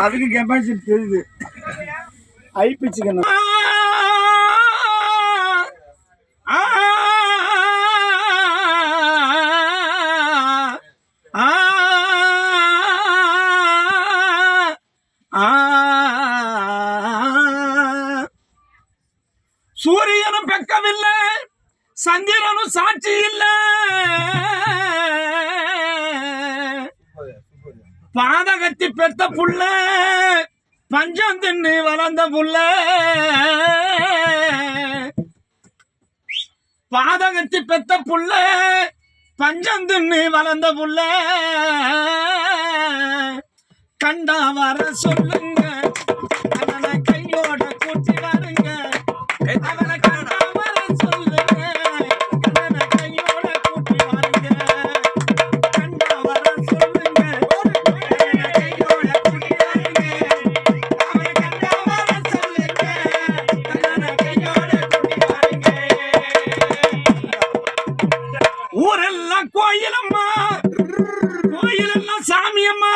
அதுக்கு கெப்பாசிட்டி தெரியுது. ஐ பிச்சுக்கணும். சூரியனும் பெக்கவில்லை, சந்திரனும் சாட்சி இல்லை. பாதகத்தி பெத்த புள்ள, பஞ்சம் தின்னு வளர்ந்த புள்ள. பாதகத்தி பெத்த புள்ள, பஞ்சம் தின்னு வளர்ந்த புள்ள. கண்டா வர சொல்லுங்க, அவனை கையோட கூட்டி வருங்க. அவனை கண்டா வர சொல்லுங்க, அவனை கையோட கூட்டி வருங்க. கண்டா வர சொல்லுங்க, அவனை கையோட கூட்டி வருங்க. அவனை கண்டா வர சொல்லுங்க, அவனை கையோட கூட்டி வருங்க. ஊரெல்லாம் கோயிலம்மா, கோயிலெல்லாம் சாமியம்மா.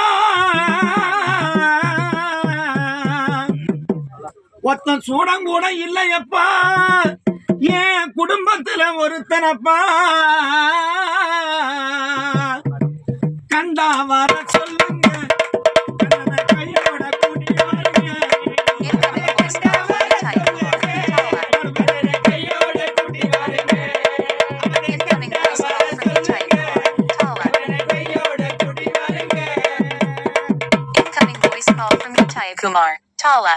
ஒத்தன் சூடம் கூட இல்லையப்பா, என் குடும்பத்துல ஒருத்தனப்பா. கண்டா வர சொல்லுங்க, கையோட கூட்டி வருங்க. கையோட கூட்டி வருங்க. Incoming voice call from Jaya Kumar. Tala.